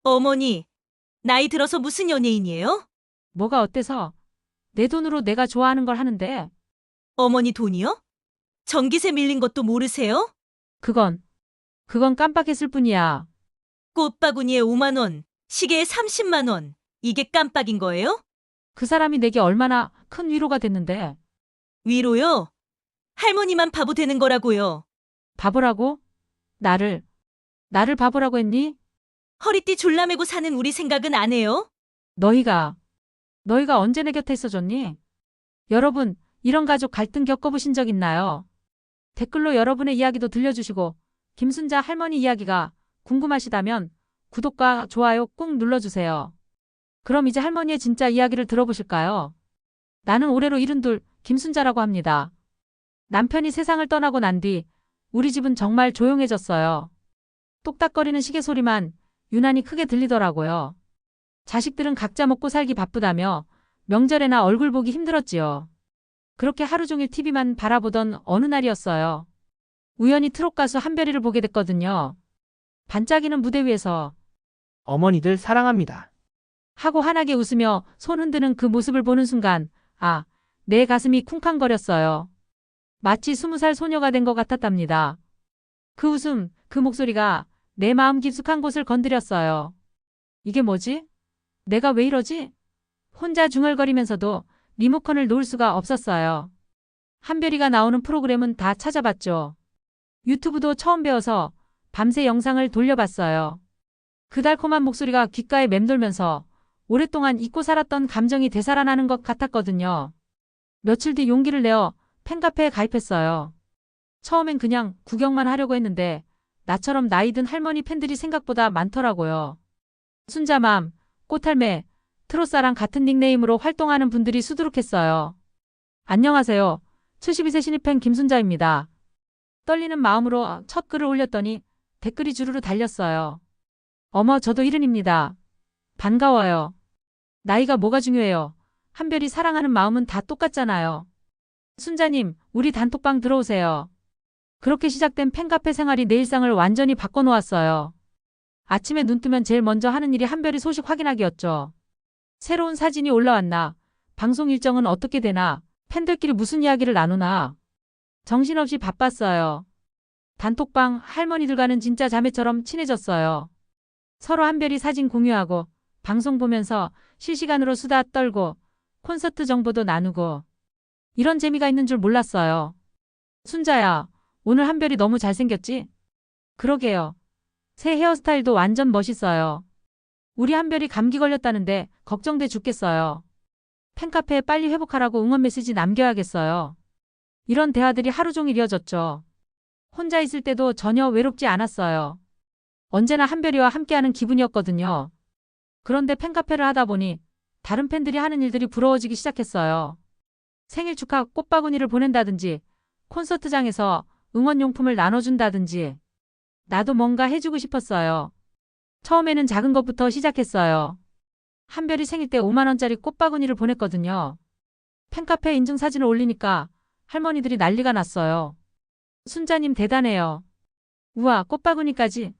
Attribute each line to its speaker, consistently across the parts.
Speaker 1: 어머니, 나이 들어서 무슨 연예인이에요?
Speaker 2: 뭐가 어때서? 내 돈으로 내가 좋아하는 걸 하는데.
Speaker 1: 어머니 돈이요? 전기세 밀린 것도 모르세요?
Speaker 2: 그건, 그건 깜빡했을 뿐이야.
Speaker 1: 꽃바구니에 5만 원, 시계에 30만 원. 이게 깜빡인 거예요?
Speaker 2: 그 사람이 내게 얼마나 큰 위로가 됐는데.
Speaker 1: 위로요? 할머니만 바보 되는 거라고요.
Speaker 2: 바보라고? 나를, 나를 바보라고 했니?
Speaker 1: 허리띠 졸라매고 사는 우리 생각은 안 해요?
Speaker 2: 너희가, 너희가 언제 내 곁에 있어줬니? 여러분, 이런 가족 갈등 겪어보신 적 있나요? 댓글로 여러분의 이야기도 들려주시고, 김순자 할머니 이야기가 궁금하시다면 구독과 좋아요 꾹 눌러주세요. 그럼 이제 할머니의 진짜 이야기를 들어보실까요? 나는 올해로 72, 김순자라고 합니다. 남편이 세상을 떠나고 난 뒤 우리 집은 정말 조용해졌어요. 똑딱거리는 시계 소리만 유난히 크게 들리더라고요. 자식들은 각자 먹고 살기 바쁘다며 명절에나 얼굴 보기 힘들었지요. 그렇게 하루 종일 TV만 바라보던 어느 날이었어요. 우연히 트롯 가수 한별이를 보게 됐거든요. 반짝이는 무대 위에서
Speaker 3: 어머니들 사랑합니다.
Speaker 2: 하고 환하게 웃으며 손 흔드는 그 모습을 보는 순간, 아, 내 가슴이 쿵쾅거렸어요. 마치 20살 소녀가 된 것 같았답니다. 그 웃음, 그 목소리가 내 마음 깊숙한 곳을 건드렸어요. 이게 뭐지? 내가 왜 이러지? 혼자 중얼거리면서도 리모컨을 놓을 수가 없었어요. 한별이가 나오는 프로그램은 다 찾아봤죠. 유튜브도 처음 배워서 밤새 영상을 돌려봤어요. 그 달콤한 목소리가 귓가에 맴돌면서 오랫동안 잊고 살았던 감정이 되살아나는 것 같았거든요. 며칠 뒤 용기를 내어 팬카페에 가입했어요. 처음엔 그냥 구경만 하려고 했는데 나처럼 나이 든 할머니 팬들이 생각보다 많더라고요. 순자맘, 꽃할매, 트롯사랑 같은 닉네임으로 활동하는 분들이 수두룩했어요. 안녕하세요. 72세 신입팬 김순자입니다. 떨리는 마음으로 첫 글을 올렸더니 댓글이 주르르 달렸어요. 어머, 저도 70입니다. 반가워요. 나이가 뭐가 중요해요. 한별이 사랑하는 마음은 다 똑같잖아요. 순자님, 우리 단톡방 들어오세요. 그렇게 시작된 팬카페 생활이 내 일상을 완전히 바꿔놓았어요. 아침에 눈 뜨면 제일 먼저 하는 일이 한별이 소식 확인하기였죠. 새로운 사진이 올라왔나? 방송 일정은 어떻게 되나? 팬들끼리 무슨 이야기를 나누나? 정신없이 바빴어요. 단톡방 할머니들과는 진짜 자매처럼 친해졌어요. 서로 한별이 사진 공유하고 방송 보면서 실시간으로 수다 떨고 콘서트 정보도 나누고 이런 재미가 있는 줄 몰랐어요. 순자야, 오늘 한별이 너무 잘생겼지? 그러게요. 새 헤어스타일도 완전 멋있어요. 우리 한별이 감기 걸렸다는데 걱정돼 죽겠어요. 팬카페에 빨리 회복하라고 응원 메시지 남겨야겠어요. 이런 대화들이 하루 종일 이어졌죠. 혼자 있을 때도 전혀 외롭지 않았어요. 언제나 한별이와 함께하는 기분이었거든요. 그런데 팬카페를 하다 보니 다른 팬들이 하는 일들이 부러워지기 시작했어요. 생일 축하 꽃바구니를 보낸다든지 콘서트장에서 응원용품을 나눠준다든지 나도 뭔가 해주고 싶었어요. 처음에는 작은 것부터 시작했어요. 한별이 생일 때 5만 원짜리 꽃바구니를 보냈거든요. 팬카페 인증사진을 올리니까 할머니들이 난리가 났어요. 순자님 대단해요. 우와, 꽃바구니까지.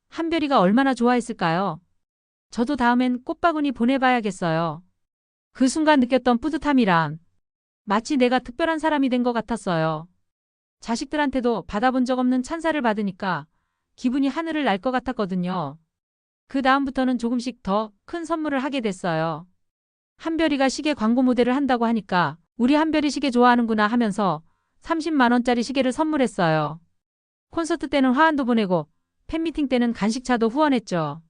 Speaker 2: 한별이가 얼마나 좋아했을까요? 저도 다음엔 꽃바구니 보내봐야겠어요. 그 순간 느꼈던 뿌듯함이란 마치 내가 특별한 사람이 된 것 같았어요. 자식들한테도 받아본 적 없는 찬사를 받으니까 기분이 하늘을 날 것 같았거든요. 그 다음부터는 조금씩 더 큰 선물을 하게 됐어요. 한별이가 시계 광고 모델을 한다고 하니까 우리 한별이 시계 좋아하는구나 하면서 30만 원짜리 시계를 선물했어요. 콘서트 때는 화환도 보내고 팬미팅 때는 간식차도 후원했죠.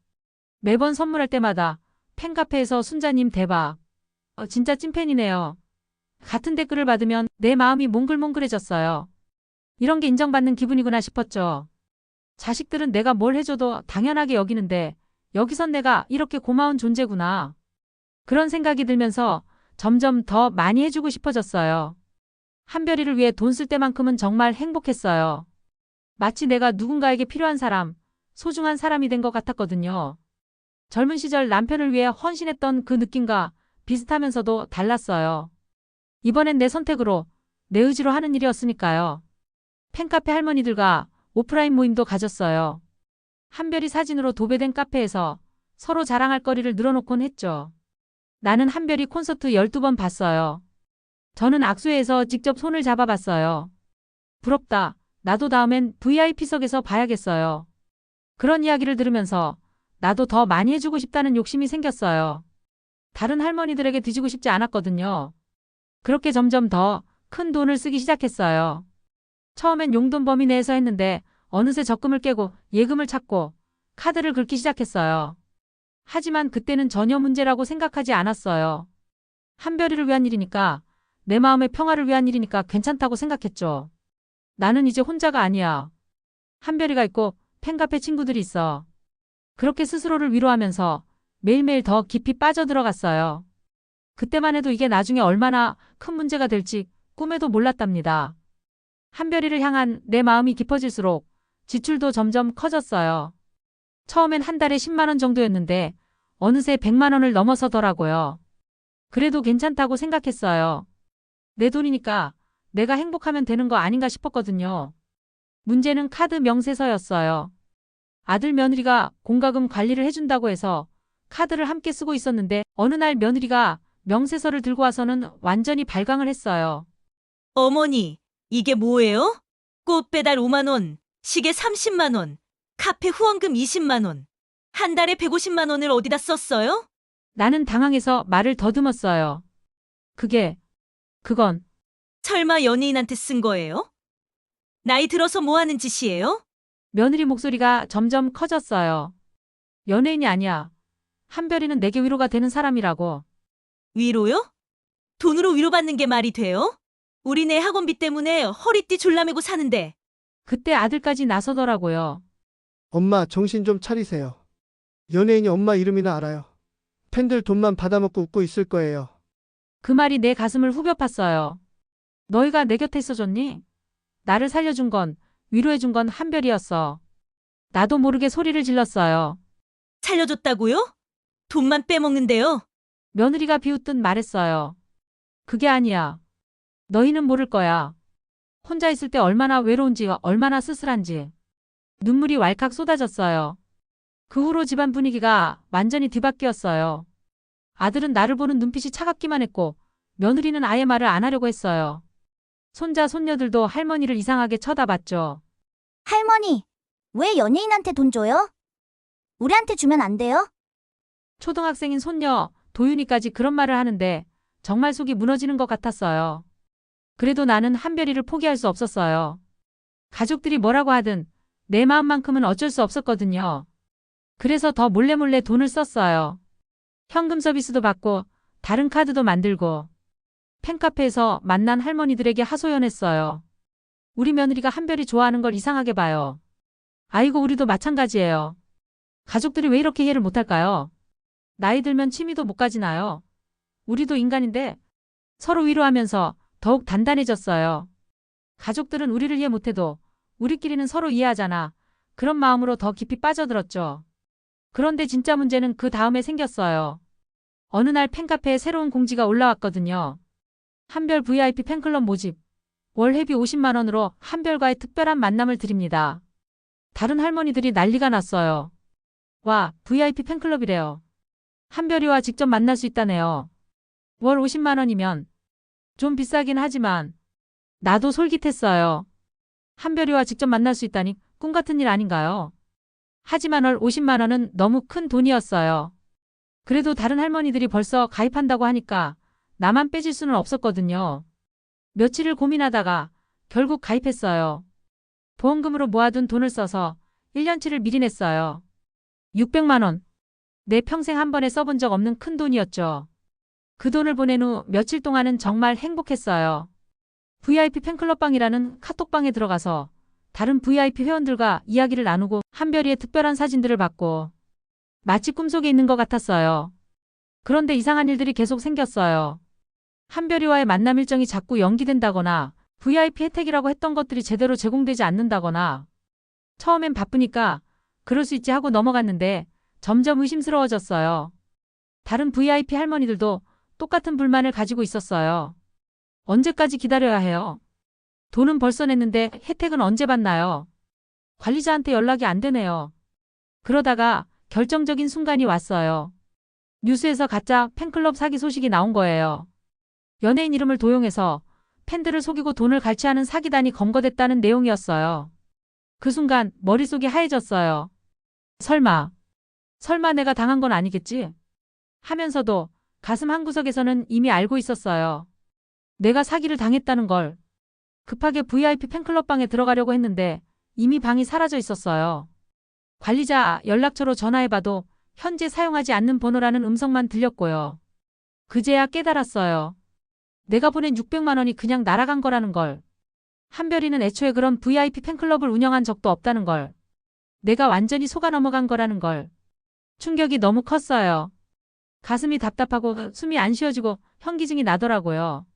Speaker 2: 매번 선물할 때마다 팬카페에서 순자님 대박. 진짜 찐팬이네요. 같은 댓글을 받으면 내 마음이 몽글몽글해졌어요. 이런 게 인정받는 기분이구나 싶었죠. 자식들은 내가 뭘 해줘도 당연하게 여기는데 여기선 내가 이렇게 고마운 존재구나. 그런 생각이 들면서 점점 더 많이 해주고 싶어졌어요. 한별이를 위해 돈 쓸 때만큼은 정말 행복했어요. 마치 내가 누군가에게 필요한 사람, 소중한 사람이 된 것 같았거든요. 젊은 시절 남편을 위해 헌신했던 그 느낌과 비슷하면서도 달랐어요. 이번엔 내 선택으로, 내 의지로 하는 일이었으니까요. 팬카페 할머니들과 오프라인 모임도 가졌어요. 한별이 사진으로 도배된 카페에서 서로 자랑할 거리를 늘어놓곤 했죠. 나는 한별이 콘서트 12번 봤어요. 저는 악수회에서 직접 손을 잡아봤어요. 부럽다. 나도 다음엔 VIP석에서 봐야겠어요. 그런 이야기를 들으면서 나도 더 많이 해주고 싶다는 욕심이 생겼어요. 다른 할머니들에게 뒤지고 싶지 않았거든요. 그렇게 점점 더 큰 돈을 쓰기 시작했어요. 처음엔 용돈 범위 내에서 했는데 어느새 적금을 깨고 예금을 찾고 카드를 긁기 시작했어요. 하지만 그때는 전혀 문제라고 생각하지 않았어요. 한별이를 위한 일이니까, 내 마음의 평화를 위한 일이니까 괜찮다고 생각했죠. 나는 이제 혼자가 아니야. 한별이가 있고 팬카페 친구들이 있어. 그렇게 스스로를 위로하면서 매일매일 더 깊이 빠져들어갔어요. 그때만 해도 이게 나중에 얼마나 큰 문제가 될지 꿈에도 몰랐답니다. 한별이를 향한 내 마음이 깊어질수록 지출도 점점 커졌어요. 처음엔 한 달에 10만 원 정도였는데 어느새 100만 원을 넘어서더라고요. 그래도 괜찮다고 생각했어요. 내 돈이니까 내가 행복하면 되는 거 아닌가 싶었거든요. 문제는 카드 명세서였어요. 아들 며느리가 공과금 관리를 해준다고 해서 카드를 함께 쓰고 있었는데 어느 날 며느리가 명세서를 들고 와서는 완전히 발광을 했어요.
Speaker 1: 어머니, 이게 뭐예요? 꽃 배달 5만 원, 시계 30만 원, 카페 후원금 20만 원. 한 달에 150만 원을 어디다 썼어요?
Speaker 2: 나는 당황해서 말을 더듬었어요. 그건
Speaker 1: 설마 연예인한테 쓴 거예요? 나이 들어서 뭐 하는 짓이에요?
Speaker 2: 며느리 목소리가 점점 커졌어요. 연예인이 아니야. 한별이는 내게 위로가 되는 사람이라고.
Speaker 1: 위로요? 돈으로 위로받는 게 말이 돼요? 우리네 학원비 때문에 허리띠 졸라매고 사는데.
Speaker 2: 그때 아들까지 나서더라고요.
Speaker 3: 엄마, 정신 좀 차리세요. 연예인이 엄마 이름이나 알아요. 팬들 돈만 받아먹고 웃고 있을 거예요.
Speaker 2: 그 말이 내 가슴을 후벼 팠어요. 너희가 내 곁에 있어줬니? 나를 살려준 건, 위로해준 건 한별이었어. 나도 모르게 소리를 질렀어요.
Speaker 1: 살려줬다고요? 돈만 빼먹는데요.
Speaker 2: 며느리가 비웃듯 말했어요. 그게 아니야. 너희는 모를 거야. 혼자 있을 때 얼마나 외로운지, 얼마나 쓸쓸한지. 눈물이 왈칵 쏟아졌어요. 그 후로 집안 분위기가 완전히 뒤바뀌었어요. 아들은 나를 보는 눈빛이 차갑기만 했고 며느리는 아예 말을 안 하려고 했어요. 손자, 손녀들도 할머니를 이상하게 쳐다봤죠.
Speaker 4: 할머니, 왜 연예인한테 돈 줘요? 우리한테 주면 안 돼요?
Speaker 2: 초등학생인 손녀, 도윤이까지 그런 말을 하는데 정말 속이 무너지는 것 같았어요. 그래도 나는 한별이를 포기할 수 없었어요. 가족들이 뭐라고 하든 내 마음만큼은 어쩔 수 없었거든요. 그래서 더 몰래 돈을 썼어요. 현금 서비스도 받고 다른 카드도 만들고 팬카페에서 만난 할머니들에게 하소연했어요. 우리 며느리가 한별이 좋아하는 걸 이상하게 봐요. 아이고, 우리도 마찬가지예요. 가족들이 왜 이렇게 이해를 못할까요? 나이 들면 취미도 못 가지나요? 우리도 인간인데. 서로 위로하면서 더욱 단단해졌어요. 가족들은 우리를 이해 못해도 우리끼리는 서로 이해하잖아. 그런 마음으로 더 깊이 빠져들었죠. 그런데 진짜 문제는 그 다음에 생겼어요. 어느 날 팬카페에 새로운 공지가 올라왔거든요. 한별 VIP 팬클럽 모집. 월 회비 50만 원으로 한별과의 특별한 만남을 드립니다. 다른 할머니들이 난리가 났어요. 와, VIP 팬클럽이래요. 한별이와 직접 만날 수 있다네요. 월 50만 원이면 좀 비싸긴 하지만 나도 솔깃했어요. 한별이와 직접 만날 수 있다니 꿈 같은 일 아닌가요? 하지만 월 50만 원은 너무 큰 돈이었어요. 그래도 다른 할머니들이 벌써 가입한다고 하니까 나만 빼질 수는 없었거든요. 며칠을 고민하다가 결국 가입했어요. 보험금으로 모아둔 돈을 써서 1년치를 미리 냈어요. 600만 원. 내 평생 한 번에 써본 적 없는 큰 돈이었죠. 그 돈을 보낸 후 며칠 동안은 정말 행복했어요. VIP 팬클럽방이라는 카톡방에 들어가서 다른 VIP 회원들과 이야기를 나누고 한별이의 특별한 사진들을 받고 마치 꿈속에 있는 것 같았어요. 그런데 이상한 일들이 계속 생겼어요. 한별이와의 만남 일정이 자꾸 연기된다거나 VIP 혜택이라고 했던 것들이 제대로 제공되지 않는다거나 처음엔 바쁘니까 그럴 수 있지 하고 넘어갔는데 점점 의심스러워졌어요. 다른 VIP 할머니들도 똑같은 불만을 가지고 있었어요. 언제까지 기다려야 해요? 돈은 벌써 냈는데 혜택은 언제 받나요? 관리자한테 연락이 안 되네요. 그러다가 결정적인 순간이 왔어요. 뉴스에서 가짜 팬클럽 사기 소식이 나온 거예요. 연예인 이름을 도용해서 팬들을 속이고 돈을 갈취하는 사기단이 검거됐다는 내용이었어요. 그 순간 머릿속이 하얘졌어요. 설마 내가 당한 건 아니겠지? 하면서도 가슴 한구석에서는 이미 알고 있었어요. 내가 사기를 당했다는 걸. 급하게 VIP 팬클럽 방에 들어가려고 했는데 이미 방이 사라져 있었어요. 관리자 연락처로 전화해봐도 현재 사용하지 않는 번호라는 음성만 들렸고요. 그제야 깨달았어요. 내가 보낸 600만 원이 그냥 날아간 거라는 걸. 한별이는 애초에 그런 VIP 팬클럽을 운영한 적도 없다는 걸. 내가 완전히 속아 넘어간 거라는 걸. 충격이 너무 컸어요. 가슴이 답답하고 숨이 안 쉬어지고 현기증이 나더라고요.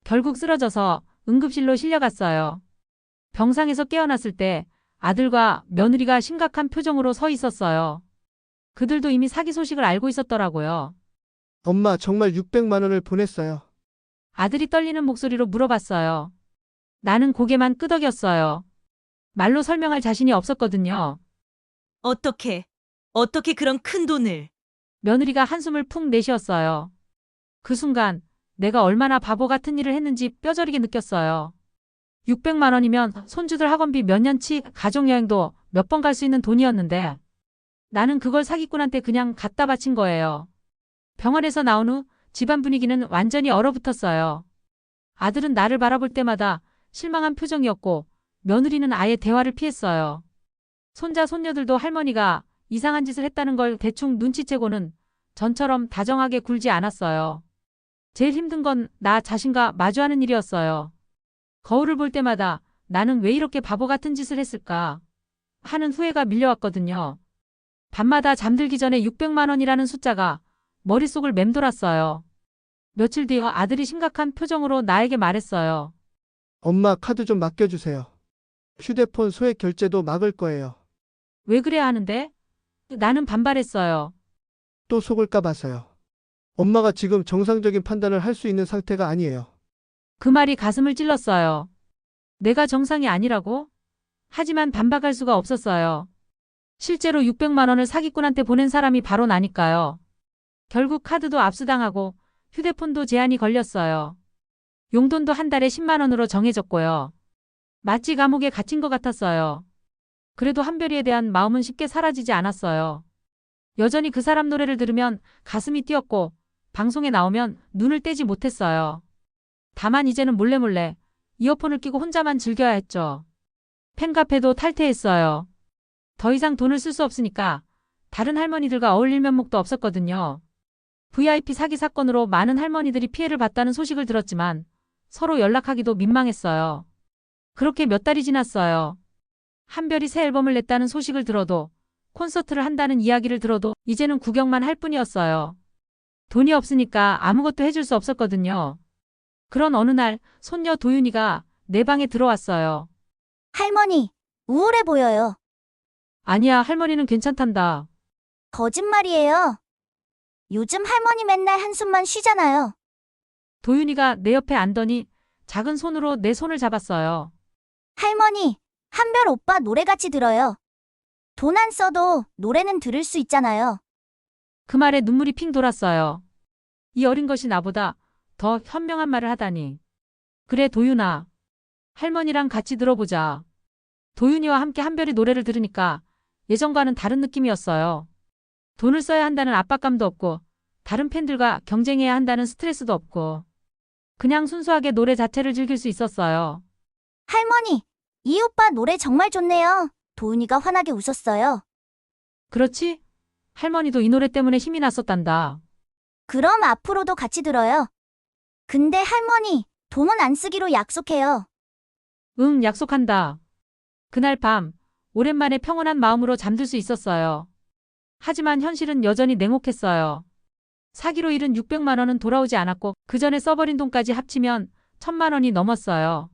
Speaker 2: 결국 쓰러져서 응급실로 실려갔어요. 병상에서 깨어났을 때 아들과 며느리가 심각한 표정으로 서 있었어요. 그들도 이미 사기 소식을 알고 있었더라고요.
Speaker 3: 엄마 정말 600만 원을 보냈어요.
Speaker 2: 아들이 떨리는 목소리로 물어봤어요. 나는 고개만 끄덕였어요. 말로 설명할 자신이 없었거든요.
Speaker 1: 어떻게 그런 큰 돈을?
Speaker 2: 며느리가 한숨을 푹 내쉬었어요. 그 순간 내가 얼마나 바보 같은 일을 했는지 뼈저리게 느꼈어요. 600만 원이면 손주들 학원비 몇 년치 가족여행도 몇 번 갈 수 있는 돈이었는데 나는 그걸 사기꾼한테 그냥 갖다 바친 거예요. 병원에서 나온 후 집안 분위기는 완전히 얼어붙었어요. 아들은 나를 바라볼 때마다 실망한 표정이었고 며느리는 아예 대화를 피했어요. 손자 손녀들도 할머니가 이상한 짓을 했다는 걸 대충 눈치채고는 전처럼 다정하게 굴지 않았어요. 제일 힘든 건 나 자신과 마주하는 일이었어요. 거울을 볼 때마다 나는 왜 이렇게 바보 같은 짓을 했을까 하는 후회가 밀려왔거든요. 밤마다 잠들기 전에 600만 원이라는 숫자가 머릿속을 맴돌았어요. 며칠 뒤 아들이 심각한 표정으로 나에게 말했어요.
Speaker 3: 엄마 카드 좀 맡겨주세요. 휴대폰 소액 결제도 막을 거예요.
Speaker 2: 왜 그래야 하는데? 나는 반발했어요.
Speaker 3: 또 속을까 봐서요. 엄마가 지금 정상적인 판단을 할 수 있는 상태가 아니에요.
Speaker 2: 그 말이 가슴을 찔렀어요. 내가 정상이 아니라고? 하지만 반박할 수가 없었어요. 실제로 600만 원을 사기꾼한테 보낸 사람이 바로 나니까요. 결국 카드도 압수당하고 휴대폰도 제한이 걸렸어요. 용돈도 한 달에 10만 원으로 정해졌고요. 마치 감옥에 갇힌 것 같았어요. 그래도 한별이에 대한 마음은 쉽게 사라지지 않았어요. 여전히 그 사람 노래를 들으면 가슴이 뛰었고 방송에 나오면 눈을 떼지 못했어요. 다만 이제는 몰래 이어폰을 끼고 혼자만 즐겨야 했죠. 팬카페도 탈퇴했어요. 더 이상 돈을 쓸 수 없으니까 다른 할머니들과 어울릴 면목도 없었거든요. VIP 사기 사건으로 많은 할머니들이 피해를 봤다는 소식을 들었지만 서로 연락하기도 민망했어요. 그렇게 몇 달이 지났어요. 한별이 새 앨범을 냈다는 소식을 들어도 콘서트를 한다는 이야기를 들어도 이제는 구경만 할 뿐이었어요. 돈이 없으니까 아무것도 해줄 수 없었거든요. 그런 어느 날 손녀 도윤이가 내 방에 들어왔어요.
Speaker 4: 할머니, 우울해 보여요.
Speaker 2: 아니야, 할머니는 괜찮단다.
Speaker 4: 거짓말이에요. 요즘 할머니 맨날 한숨만 쉬잖아요.
Speaker 2: 도윤이가 내 옆에 앉더니 작은 손으로 내 손을 잡았어요.
Speaker 4: 할머니, 한별 오빠 노래 같이 들어요. 돈 안 써도 노래는 들을 수 있잖아요.
Speaker 2: 그 말에 눈물이 핑 돌았어요. 이 어린 것이 나보다 더 현명한 말을 하다니. 그래, 도윤아. 할머니랑 같이 들어보자. 도윤이와 함께 한별이 노래를 들으니까 예전과는 다른 느낌이었어요. 돈을 써야 한다는 압박감도 없고 다른 팬들과 경쟁해야 한다는 스트레스도 없고 그냥 순수하게 노래 자체를 즐길 수 있었어요.
Speaker 4: 할머니, 이 오빠 노래 정말 좋네요. 도윤이가 환하게 웃었어요.
Speaker 2: 그렇지? 할머니도 이 노래 때문에 힘이 났었단다.
Speaker 4: 그럼 앞으로도 같이 들어요. 근데 할머니, 돈은 안 쓰기로 약속해요.
Speaker 2: 응, 약속한다. 그날 밤 오랜만에 평온한 마음으로 잠들 수 있었어요. 하지만 현실은 여전히 냉혹했어요. 사기로 잃은 600만 원은 돌아오지 않았고 그 전에 써버린 돈까지 합치면 1000만 원이 넘었어요.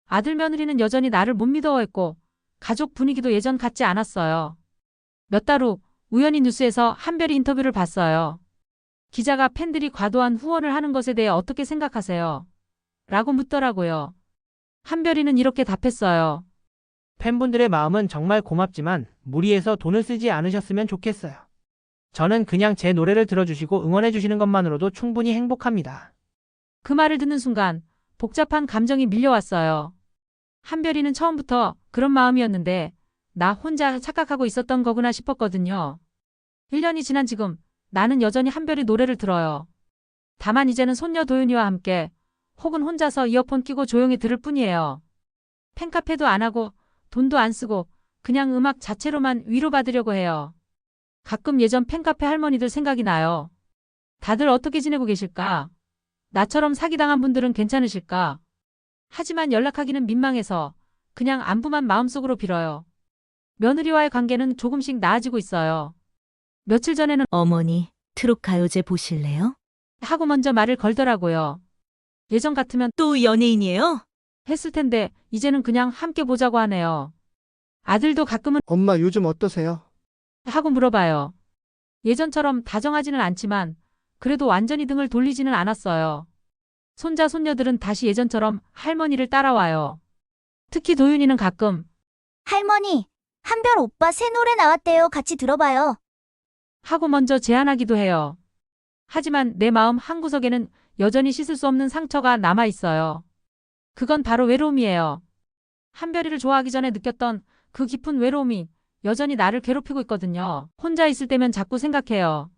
Speaker 2: 아들 며느리는 여전히 나를 못 믿어했고 가족 분위기도 예전 같지 않았어요. 몇 달 후 우연히 뉴스에서 한별이 인터뷰를 봤어요. 기자가 팬들이 과도한 후원을 하는 것에 대해 어떻게 생각하세요? 라고 묻더라고요. 한별이는 이렇게 답했어요.
Speaker 5: 팬분들의 마음은 정말 고맙지만 무리해서 돈을 쓰지 않으셨으면 좋겠어요. 저는 그냥 제 노래를 들어주시고 응원해주시는 것만으로도 충분히 행복합니다.
Speaker 2: 그 말을 듣는 순간 복잡한 감정이 밀려왔어요. 한별이는 처음부터 그런 마음이었는데 나 혼자 착각하고 있었던 거구나 싶었거든요. 1년이 지난 지금 나는 여전히 한별이 노래를 들어요. 다만 이제는 손녀 도윤이와 함께 혹은 혼자서 이어폰 끼고 조용히 들을 뿐이에요. 팬카페도 안 하고 돈도 안 쓰고 그냥 음악 자체로만 위로받으려고 해요. 가끔 예전 팬카페 할머니들 생각이 나요. 다들 어떻게 지내고 계실까? 나처럼 사기당한 분들은 괜찮으실까? 하지만 연락하기는 민망해서 그냥 안부만 마음속으로 빌어요. 며느리와의 관계는 조금씩 나아지고 있어요. 며칠 전에는
Speaker 1: 어머니, 트롯 가요제 보실래요?
Speaker 2: 하고 먼저 말을 걸더라고요. 예전 같으면
Speaker 1: 또 연예인이에요?
Speaker 2: 했을 텐데 이제는 그냥 함께 보자고 하네요. 아들도 가끔은
Speaker 3: 엄마 요즘 어떠세요?
Speaker 2: 하고 물어봐요. 예전처럼 다정하지는 않지만 그래도 완전히 등을 돌리지는 않았어요. 손자 손녀들은 다시 예전처럼 할머니를 따라와요. 특히 도윤이는 가끔
Speaker 4: 할머니, 한별 오빠 새 노래 나왔대요. 같이 들어봐요.
Speaker 2: 하고 먼저 제안하기도 해요. 하지만 내 마음 한구석에는 여전히 씻을 수 없는 상처가 남아 있어요. 그건 바로 외로움이에요. 한별이를 좋아하기 전에 느꼈던 그 깊은 외로움이 여전히 나를 괴롭히고 있거든요. 혼자 있을 때면 자꾸 생각해요.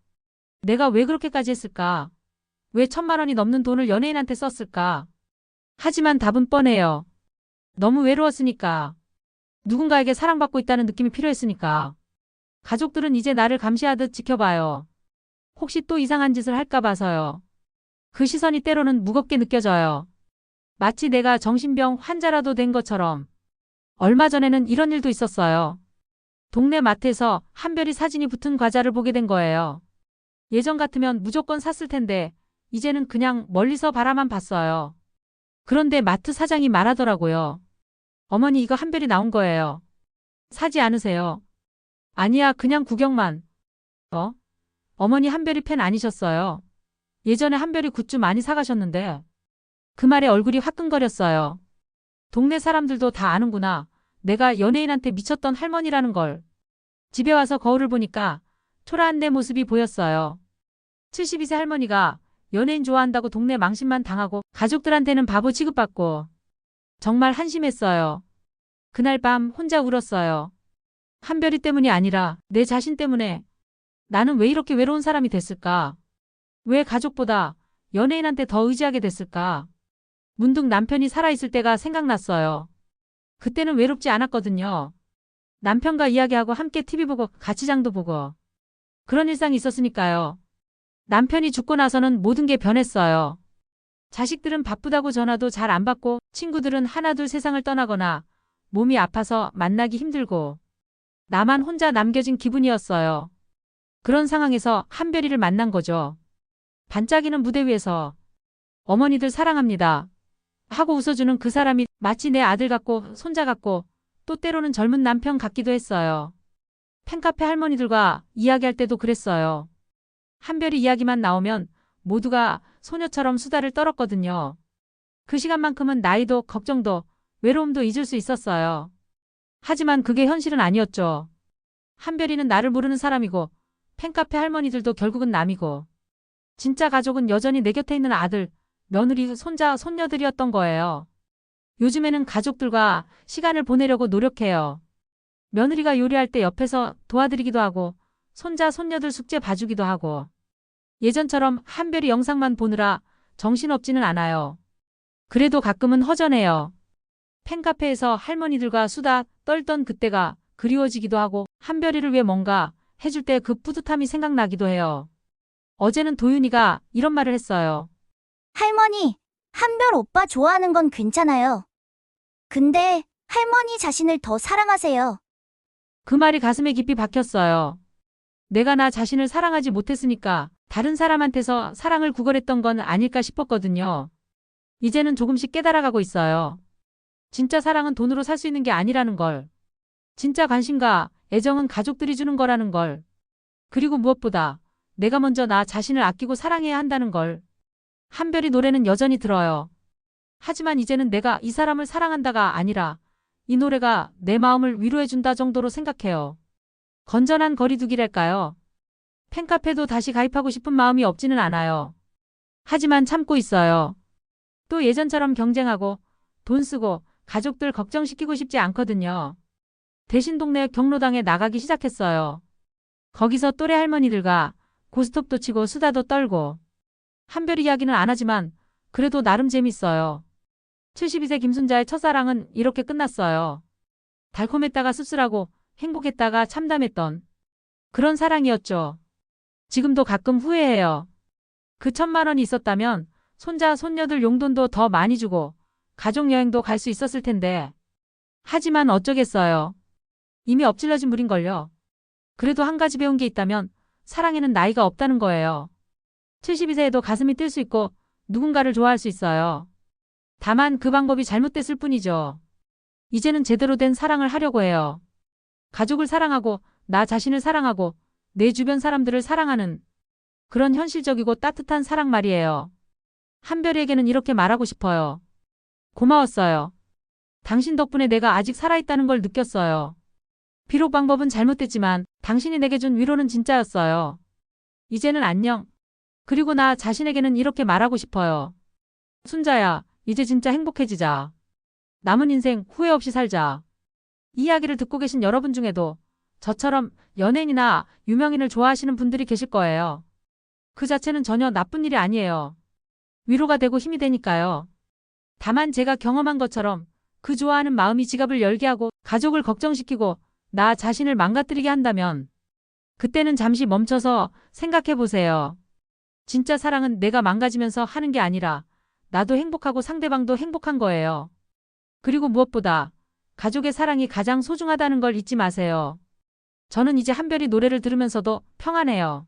Speaker 2: 내가 왜 그렇게까지 했을까? 왜 1,000만 원이 넘는 돈을 연예인한테 썼을까? 하지만 답은 뻔해요. 너무 외로웠으니까. 누군가에게 사랑받고 있다는 느낌이 필요했으니까. 가족들은 이제 나를 감시하듯 지켜봐요. 혹시 또 이상한 짓을 할까 봐서요. 그 시선이 때로는 무겁게 느껴져요. 마치 내가 정신병 환자라도 된 것처럼. 얼마 전에는 이런 일도 있었어요. 동네 마트에서 한별이 사진이 붙은 과자를 보게 된 거예요. 예전 같으면 무조건 샀을 텐데 이제는 그냥 멀리서 바라만 봤어요. 그런데 마트 사장이 말하더라고요. 어머니 이거 한별이 나온 거예요. 사지 않으세요? 아니야 그냥 구경만. 어머니 한별이 팬 아니셨어요? 예전에 한별이 굿즈 많이 사가셨는데. 그 말에 얼굴이 화끈거렸어요. 동네 사람들도 다 아는구나. 내가 연예인한테 미쳤던 할머니라는 걸. 집에 와서 거울을 보니까 초라한 내 모습이 보였어요. 72세 할머니가 연예인 좋아한다고 동네 망신만 당하고 가족들한테는 바보 취급받고. 정말 한심했어요. 그날 밤 혼자 울었어요. 한별이 때문이 아니라 내 자신 때문에. 나는 왜 이렇게 외로운 사람이 됐을까? 왜 가족보다 연예인한테 더 의지하게 됐을까? 문득 남편이 살아있을 때가 생각났어요. 그때는 외롭지 않았거든요. 남편과 이야기하고 함께 TV 보고 같이 장도 보고. 그런 일상이 있었으니까요. 남편이 죽고 나서는 모든 게 변했어요. 자식들은 바쁘다고 전화도 잘 안 받고 친구들은 하나둘 세상을 떠나거나 몸이 아파서 만나기 힘들고 나만 혼자 남겨진 기분이었어요. 그런 상황에서 한별이를 만난 거죠. 반짝이는 무대 위에서 어머니들 사랑합니다. 하고 웃어주는 그 사람이 마치 내 아들 같고 손자 같고 또 때로는 젊은 남편 같기도 했어요. 팬카페 할머니들과 이야기할 때도 그랬어요. 한별이 이야기만 나오면 모두가 소녀처럼 수다를 떨었거든요. 그 시간만큼은 나이도 걱정도 외로움도 잊을 수 있었어요. 하지만 그게 현실은 아니었죠. 한별이는 나를 모르는 사람이고 팬카페 할머니들도 결국은 남이고 진짜 가족은 여전히 내 곁에 있는 아들, 며느리, 손자, 손녀들이었던 거예요. 요즘에는 가족들과 시간을 보내려고 노력해요. 며느리가 요리할 때 옆에서 도와드리기도 하고 손자, 손녀들 숙제 봐주기도 하고 예전처럼 한별이 영상만 보느라 정신없지는 않아요. 그래도 가끔은 허전해요. 팬카페에서 할머니들과 수다 떨던 그때가 그리워지기도 하고 한별이를 위해 뭔가 해줄 때 그 뿌듯함이 생각나기도 해요. 어제는 도윤이가 이런 말을 했어요.
Speaker 4: 할머니, 한별 오빠 좋아하는 건 괜찮아요. 근데 할머니 자신을 더 사랑하세요.
Speaker 2: 그 말이 가슴에 깊이 박혔어요. 내가 나 자신을 사랑하지 못했으니까 다른 사람한테서 사랑을 구걸했던 건 아닐까 싶었거든요. 이제는 조금씩 깨달아가고 있어요. 진짜 사랑은 돈으로 살 수 있는 게 아니라는 걸. 진짜 관심과 애정은 가족들이 주는 거라는 걸. 그리고 무엇보다 내가 먼저 나 자신을 아끼고 사랑해야 한다는 걸. 한별이 노래는 여전히 들어요. 하지만 이제는 내가 이 사람을 사랑한다가 아니라 이 노래가 내 마음을 위로해준다 정도로 생각해요. 건전한 거리두기랄까요? 팬카페도 다시 가입하고 싶은 마음이 없지는 않아요. 하지만 참고 있어요. 또 예전처럼 경쟁하고 돈 쓰고 가족들 걱정시키고 싶지 않거든요. 대신 동네 경로당에 나가기 시작했어요. 거기서 또래 할머니들과 고스톱도 치고 수다도 떨고. 한별 이야기는 안 하지만 그래도 나름 재밌어요. 72세 김순자의 첫사랑은 이렇게 끝났어요. 달콤했다가 씁쓸하고 행복했다가 참담했던 그런 사랑이었죠. 지금도 가끔 후회해요. 그 1,000만 원이 있었다면 손자, 손녀들 용돈도 더 많이 주고 가족여행도 갈 수 있었을 텐데. 하지만 어쩌겠어요. 이미 엎질러진 물인걸요. 그래도 한 가지 배운 게 있다면 사랑에는 나이가 없다는 거예요. 72세에도 가슴이 뛸 수 있고 누군가를 좋아할 수 있어요. 다만 그 방법이 잘못됐을 뿐이죠. 이제는 제대로 된 사랑을 하려고 해요. 가족을 사랑하고 나 자신을 사랑하고 내 주변 사람들을 사랑하는 그런 현실적이고 따뜻한 사랑 말이에요. 한별이에게는 이렇게 말하고 싶어요. 고마웠어요. 당신 덕분에 내가 아직 살아있다는 걸 느꼈어요. 비록 방법은 잘못됐지만 당신이 내게 준 위로는 진짜였어요. 이제는 안녕. 그리고 나 자신에게는 이렇게 말하고 싶어요. 순자야, 이제 진짜 행복해지자. 남은 인생 후회 없이 살자. 이 이야기를 듣고 계신 여러분 중에도 저처럼 연예인이나 유명인을 좋아하시는 분들이 계실 거예요. 그 자체는 전혀 나쁜 일이 아니에요. 위로가 되고 힘이 되니까요. 다만 제가 경험한 것처럼 그 좋아하는 마음이 지갑을 열게 하고 가족을 걱정시키고 나 자신을 망가뜨리게 한다면 그때는 잠시 멈춰서 생각해 보세요. 진짜 사랑은 내가 망가지면서 하는 게 아니라 나도 행복하고 상대방도 행복한 거예요. 그리고 무엇보다 가족의 사랑이 가장 소중하다는 걸 잊지 마세요. 저는 이제 한별이 노래를 들으면서도 평안해요.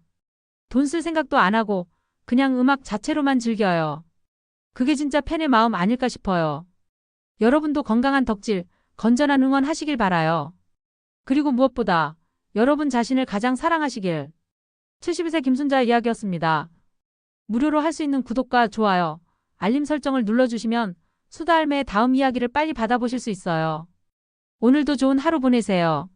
Speaker 2: 돈 쓸 생각도 안 하고 그냥 음악 자체로만 즐겨요. 그게 진짜 팬의 마음 아닐까 싶어요. 여러분도 건강한 덕질, 건전한 응원 하시길 바라요. 그리고 무엇보다 여러분 자신을 가장 사랑하시길. 72세 김순자의 이야기였습니다. 무료로 할 수 있는 구독과 좋아요, 알림 설정을 눌러주시면 수다할매의 다음 이야기를 빨리 받아보실 수 있어요. 오늘도 좋은 하루 보내세요.